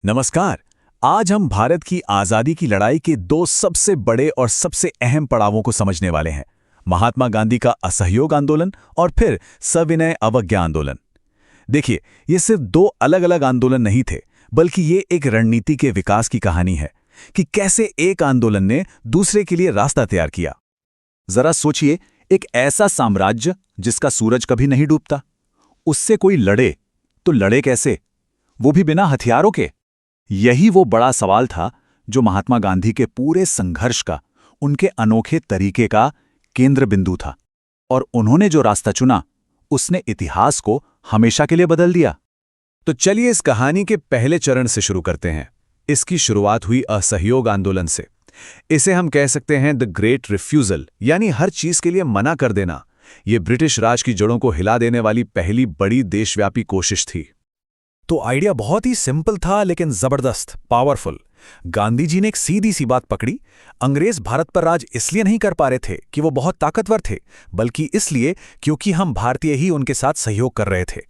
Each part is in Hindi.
नमस्कार। आज हम भारत की आज़ादी की लड़ाई के दो सबसे बड़े और सबसे अहम पड़ावों को समझने वाले हैं, महात्मा गांधी का असहयोग आंदोलन और फिर सविनय अवज्ञा आंदोलन। देखिए, ये सिर्फ दो अलग अलग आंदोलन नहीं थे, बल्कि ये एक रणनीति के विकास की कहानी है कि कैसे एक आंदोलन ने दूसरे के लिए रास्ता तैयार किया। जरा सोचिए, एक ऐसा साम्राज्य जिसका सूरज कभी नहीं डूबता, उससे कोई लड़े तो लड़े कैसे, वो भी बिना हथियारों के। यही वो बड़ा सवाल था जो महात्मा गांधी के पूरे संघर्ष का, उनके अनोखे तरीके का केंद्र बिंदु था। और उन्होंने जो रास्ता चुना, उसने इतिहास को हमेशा के लिए बदल दिया। तो चलिए इस कहानी के पहले चरण से शुरू करते हैं। इसकी शुरुआत हुई असहयोग आंदोलन से। इसे हम कह सकते हैं द ग्रेट रिफ्यूजल, यानी हर चीज के लिए मना कर देना। ये ब्रिटिश राज की जड़ों को हिला देने वाली पहली बड़ी देशव्यापी कोशिश थी। तो आइडिया बहुत ही सिंपल था, लेकिन जबरदस्त, पावरफुल। गांधी जी ने एक सीधी सी बात पकड़ी। अंग्रेज भारत पर राज इसलिए नहीं कर पा रहे थे कि वो बहुत ताकतवर थे, बल्कि इसलिए क्योंकि हम भारतीय ही उनके साथ सहयोग कर रहे थे।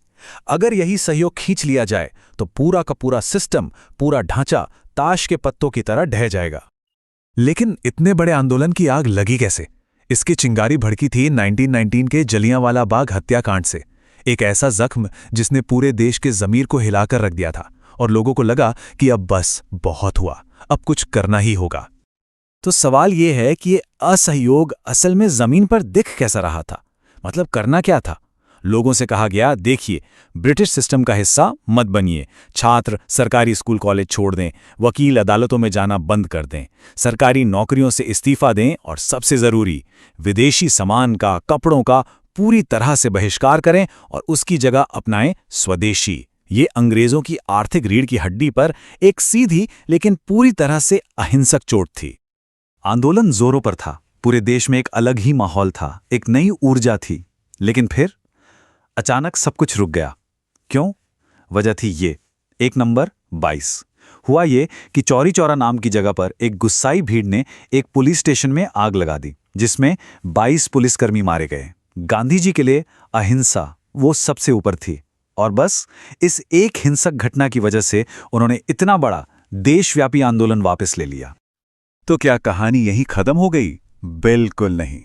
अगर यही सहयोग खींच लिया जाए तो पूरा का पूरा सिस्टम, पूरा ढांचा ताश के पत्तों की तरह ढह जाएगा। लेकिन इतने बड़े आंदोलन की आग लगी कैसे? इसकी चिंगारी भड़की थी 1919 के जलियांवाला बाग हत्याकांड से। एक ऐसा जख्म जिसने पूरे देश के ज़मीर को हिलाकर रख दिया था, और लोगों को लगा कि अब बस बहुत हुआ, अब कुछ करना ही होगा। तो सवाल यह है कि ये असहयोग असल में जमीन पर दिख कैसा रहा था? मतलब करना क्या था? लोगों से कहा गया, देखिए, ब्रिटिश सिस्टम का हिस्सा मत बनिए, छात्र सरकारी स्कूल कॉलेज छोड़ दें, वकील अदालतों में जाना बंद कर दें, सरकारी नौकरियों से इस्तीफा दें, और सबसे जरूरी, विदेशी सामान का, कपड़ों का पूरी तरह से बहिष्कार करें और उसकी जगह अपनाएं स्वदेशी। ये अंग्रेजों की आर्थिक रीढ़ की हड्डी पर एक सीधी लेकिन पूरी तरह से अहिंसक चोट थी। आंदोलन जोरों पर था, पूरे देश में एक अलग ही माहौल था, एक नई ऊर्जा थी। लेकिन फिर अचानक सब कुछ रुक गया। क्यों? वजह थी ये, एक नंबर 22। हुआ ये कि चौरी चौरा नाम की जगह पर एक गुस्साई भीड़ ने एक पुलिस स्टेशन में आग लगा दी, जिसमें 22 पुलिसकर्मी मारे गए। गांधी जी के लिए अहिंसा वो सबसे ऊपर थी, और बस इस एक हिंसक घटना की वजह से उन्होंने इतना बड़ा देशव्यापी आंदोलन वापस ले लिया। तो क्या कहानी यहीं खत्म हो गई? बिल्कुल नहीं।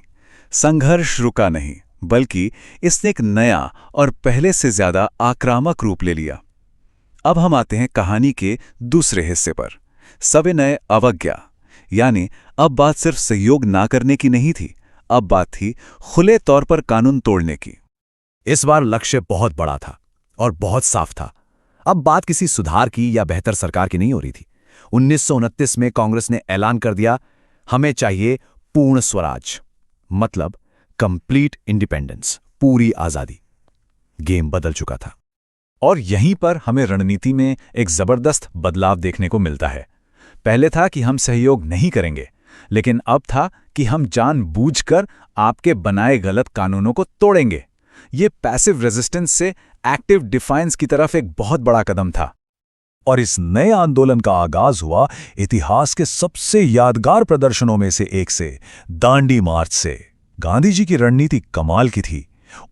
संघर्ष रुका नहीं, बल्कि इसने एक नया और पहले से ज्यादा आक्रामक रूप ले लिया। अब हम आते हैं कहानी के दूसरे हिस्से पर, सविनय अवज्ञा। यानी अब बात सिर्फ सहयोग ना करने की नहीं थी, अब बात थी खुले तौर पर कानून तोड़ने की। इस बार लक्ष्य बहुत बड़ा था और बहुत साफ था। अब बात किसी सुधार की या बेहतर सरकार की नहीं हो रही थी। 1929 में कांग्रेस ने ऐलान कर दिया, हमें चाहिए पूर्ण स्वराज, मतलब कंप्लीट इंडिपेंडेंस, पूरी आजादी। गेम बदल चुका था। और यहीं पर हमें रणनीति में एक जबरदस्त बदलाव देखने को मिलता है। पहले था कि हम सहयोग नहीं करेंगे, लेकिन अब था कि हम जानबूझकर आपके बनाए गलत कानूनों को तोड़ेंगे। ये पैसिव रेजिस्टेंस से एक्टिव डिफाइंस की तरफ एक बहुत बड़ा कदम था। और इस नए आंदोलन का आगाज हुआ इतिहास के सबसे यादगार प्रदर्शनों में से एक से, दांडी मार्च से। गांधी जी की रणनीति कमाल की थी।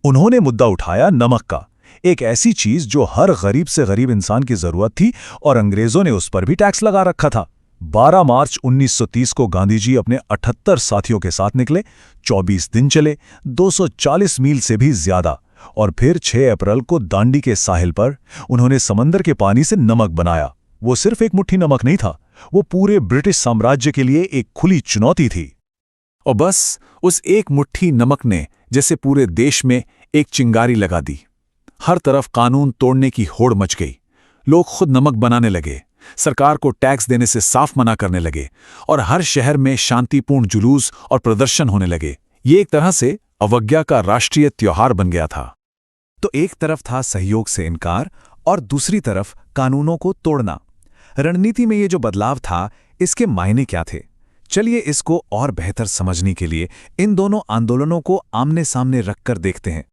उन्होंने मुद्दा उठाया नमक का, एक ऐसी चीज जो हर गरीब से गरीब इंसान की जरूरत थी, और अंग्रेजों ने उस पर भी टैक्स लगा रखा था। 12 मार्च 1930 को गांधी जी अपने 78 साथियों के साथ निकले। 24 दिन चले, 240 मील से भी ज्यादा, और फिर 6 अप्रैल को दांडी के साहिल पर उन्होंने समंदर के पानी से नमक बनाया। वो सिर्फ एक मुट्ठी नमक नहीं था, वो पूरे ब्रिटिश साम्राज्य के लिए एक खुली चुनौती थी। और बस उस एक मुट्ठी नमक ने जैसे पूरे देश में एक चिंगारी लगा दी। हर तरफ कानून तोड़ने की होड़ मच गई। लोग खुद नमक बनाने लगे, सरकार को टैक्स देने से साफ मना करने लगे, और हर शहर में शांतिपूर्ण जुलूस और प्रदर्शन होने लगे। ये एक तरह से अवज्ञा का राष्ट्रीय त्योहार बन गया था। तो एक तरफ था सहयोग से इनकार, और दूसरी तरफ कानूनों को तोड़ना। रणनीति में ये जो बदलाव था, इसके मायने क्या थे? चलिए इसको और बेहतर समझने के लिए इन दोनों आंदोलनों को आमने सामने रखकर देखते हैं।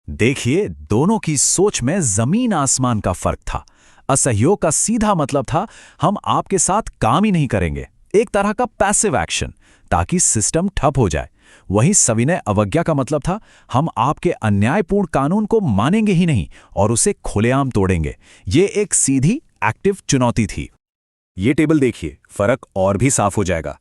देखिए, दोनों की सोच में जमीन आसमान का फर्क था। असहयोग का सीधा मतलब था, हम आपके साथ काम ही नहीं करेंगे, एक तरह का पैसिव एक्शन, ताकि सिस्टम ठप हो जाए। वहीं सविनय अवज्ञा का मतलब था, हम आपके अन्यायपूर्ण कानून को मानेंगे ही नहीं और उसे खुलेआम तोड़ेंगे। ये एक सीधी एक्टिव चुनौती थी। ये टेबल देखिए, फर्क और भी साफ हो जाएगा।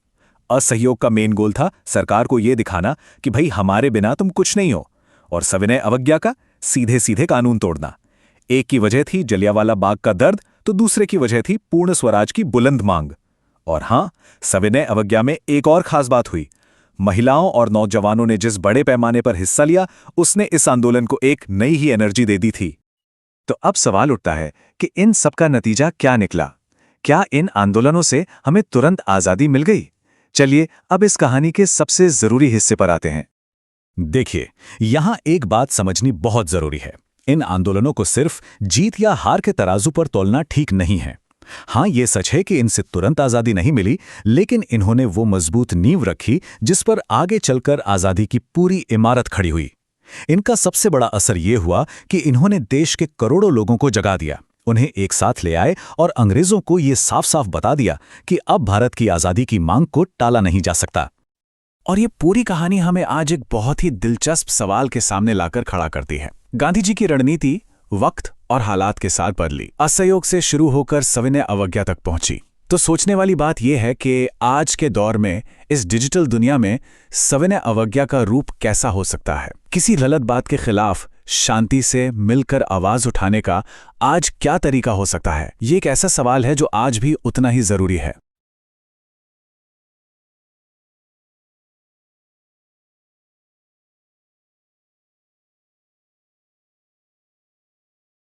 असहयोग का मेन गोल था सरकार को यह दिखाना कि भाई हमारे बिना तुम कुछ नहीं हो, और सविनय अवज्ञा का सीधे सीधे कानून तोड़ना। एक की वजह थी जलियांवाला बाग का दर्द, तो दूसरे की वजह थी पूर्ण स्वराज की बुलंद मांग। और हां, सविनय अवज्ञा में एक और खास बात हुई। महिलाओं और नौजवानों ने जिस बड़े पैमाने पर हिस्सा लिया, उसने इस आंदोलन को एक नई ही एनर्जी दे दी थी। तो अब सवाल उठता है कि इन सब का नतीजा क्या निकला? क्या इन आंदोलनों से हमें तुरंत आजादी मिल गई? चलिए अब इस कहानी के सबसे जरूरी हिस्से पर आते हैं। देखिए, यहां एक बात समझनी बहुत जरूरी है। इन आंदोलनों को सिर्फ जीत या हार के तराजू पर तोलना ठीक नहीं है। हां, यह सच है कि इनसे तुरंत आजादी नहीं मिली, लेकिन इन्होंने वो मजबूत नींव रखी जिस पर आगे चलकर आजादी की पूरी इमारत खड़ी हुई। इनका सबसे बड़ा असर यह हुआ कि इन्होंने देश के करोड़ों लोगों को जगा दिया, उन्हें एक साथ ले आए और अंग्रेजों को यह साफ साफ बता दिया कि अब भारत की आजादी की मांग को टाला नहीं जा सकता। और ये पूरी कहानी हमें आज एक बहुत ही दिलचस्प सवाल के सामने लाकर खड़ा करती है। गांधी जी की रणनीति वक्त और हालात के साथ बदली, असहयोग से शुरू होकर सविनय अवज्ञा तक पहुंची। तो सोचने वाली बात यह है कि आज के दौर में, इस डिजिटल दुनिया में, सविनय अवज्ञा का रूप कैसा हो सकता है? किसी गलत बात के खिलाफ शांति से मिलकर आवाज उठाने का आज क्या तरीका हो सकता है? ये एक ऐसा सवाल है जो आज भी उतना ही जरूरी है।